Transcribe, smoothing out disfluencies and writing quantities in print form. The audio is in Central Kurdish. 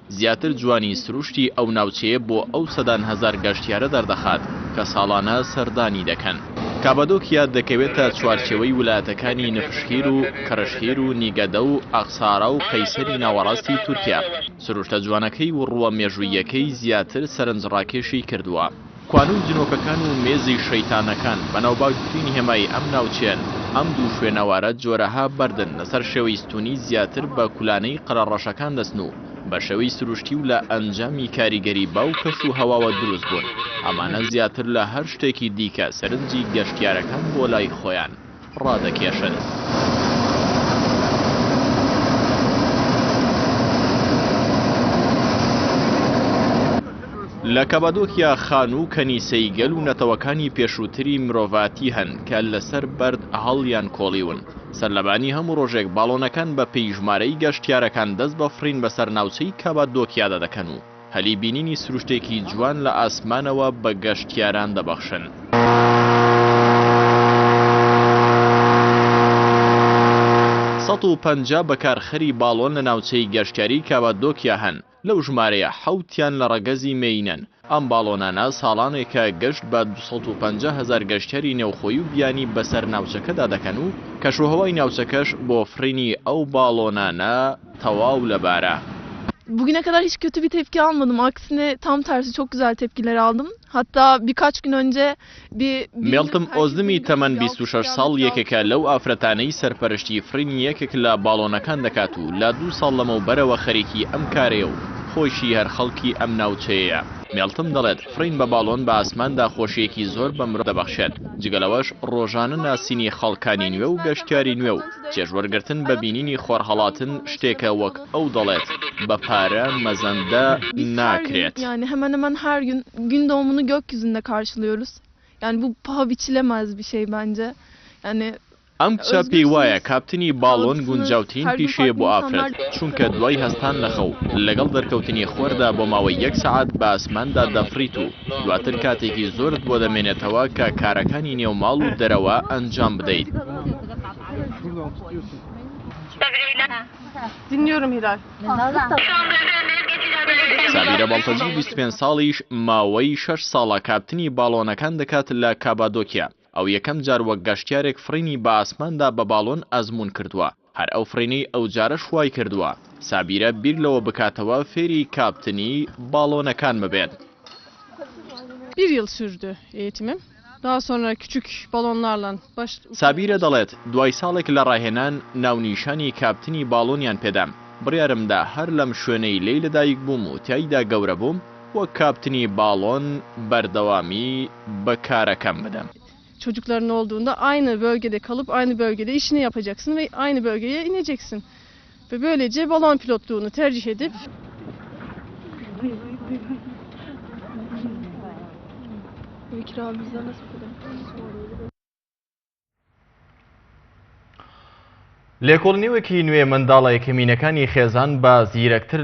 زیاتر جوانی سروشتی ئەو ناوچەیە بۆ ئەو سەدان هەزار گەشتیارە دەردەخات کە ساڵانە سەردانی دەکەن. کابادۆکیا دەکەوێتە چوارچێوەی ویلایەتەکانی نفشخیر و کەڕشخیر و نیگەدە و ئاقسارا و قەیسەری ناوەڕاستی تورکیا. سروشتە جوانەکەی و ڕووە مێژوویەکەی زیاتر سەرنجڕاکێشی کردووە. کوان و جنۆکەکان و مێزی شەیتانەکان بەناوبانگترین هێمای ئەم ناوچێن. ئەم دوو شوێنەوارە جۆرەها بەردن لەسەر شێوەی ستونی زیاتر بە کولانەی قەرەڕەشەکان دەستن و بە شێوەی سروشتی و لە ئەنجامی کاریگەری باو کەش و هەواوە دروست بوون. ئەمانە زیاتر لە هەر شتێکی دیکە سەرنجی گەشتیارەکان بۆ لای خۆیان ڕادەکێشن. لە کەبادۆکیا خان و کەنیسەی گەل و نەتەوەکانی پێشووتری مرۆڤاتی هەن کە لەسەر بەرد هەڵیان کۆڵیون. سەرلەبانی هەموو ڕۆژێک باڵۆنەکان بە پێی ژمارەی گەشتیارەکان دەست بە فڕین بەسەر ناوچەی کەبادۆکیادا دەکەن و هەلی بینینی سروشتێکی جوان لە ئاسمانەوە بە گەشتیاران دەبەخشن. 150 بەکارخەری باڵۆن لە ناوچەی گەشتیاری کەبادۆکیا هەن. لەو ژمارەیە 7یان لە ڕەگەزی مێینەن. ئەم باڵۆنانە ساڵانێکە گەشت بە 250 هەزار گەشتیاری نێوخۆی و بیانی بەسەر ناوچەکەدا دەکەن و کەشوهەوای ناوچەکەش بۆ فرینی ئەو باڵۆنانە تەواو لەبارە. Bugüne kadar hiç kötü bir tepki almadım. Aksine tam tersi çok güzel tepkiler aldım. Hatta birkaç gün önce مێڵتم ئۆزمی تەمەەن 26 ساڵ یەکێکە لەو ئافرەتانەی سەرپەرشتی فرینی یەکێک لە باڵۆنەکان دەکات و لە 2 ساڵ لەمەوبەرەوە خەریکی ئەم کارێ و خۆشی هەر خەڵکی ئەم ناوچەیە. مێڵتم دەڵێت فرین بە باڵۆن بە ئاسماندا خۆشیەکی زۆر بە مرۆڤ دەبەخشێت. جگەلەوەش ڕۆژانە ناسینی خەڵکانی نوێ و گەشتیاری نوێ و چێژوەرگرتن بە بینینی خۆرهەڵاتن شتێکە وەک ئەو دەڵێت بە پارە مەزەندە ناکرێت. Yani hemen hemen her gün gün doğumunu gökyüzünde karşılıyoruz. Yani bu paha biçilemez bir şey bence. Yani ئەم کچە پێی وایە کاپتنی باڵۆن گونجاوترین پیشەیە بۆ ئافرەت چونکە دوای هەستان لە خەو لەگەڵ دەرکەوتنی خۆردا بۆ ماوەی 1 سەعات بە ئاسماندا دەفریت و دواتر کاتێکی زۆرت بۆ دەمێنێتەوە کە کارەکانی نێوماڵ و دەرەوە ئەنجام بدەیت. dinliyorum Hilal. سابیرە بەڵتەجی 25 ساڵیش ماوەی 6 ساڵە کاپتنی باڵۆنەکان دەکات لە کەبادۆکیا. ئەو یەکەم جار وەک گەشتیارێک فرینی بە ئاسماندا بە باڵۆن ئەزمون کردووە. هەر ئەو فرینەی ئەو جارە شوای کردووە. سابیرە بیر لەوە بکاتەوە فێری کاپتنی باڵۆنەکان ببێت. Bir yıl sürdü eğitimim. Daha sonra küçük balonlarla سابیرە دەڵێت دوای ساڵێک لە ڕاهێنان ناونیشانی کاپتنی باڵۆنیان پێدام. بڕیارمدا هەر لەم شوێنەی لێی لەدایک بووم و تایدا گەورە بووم وەک کاپتنی باڵۆن بەردەوامی بەکارەکەم بدەم. Çocukların olduğunda aynı bölgede kalıp aynı bölgede işini yapacaksın ve aynı bölgeye ineceksin. Ve böylece balon pilotluğunu tercih edip لێکۆڵینەوەکی نوێ منداڵە یەکەمینەکانی خێزان بە زیرەکتر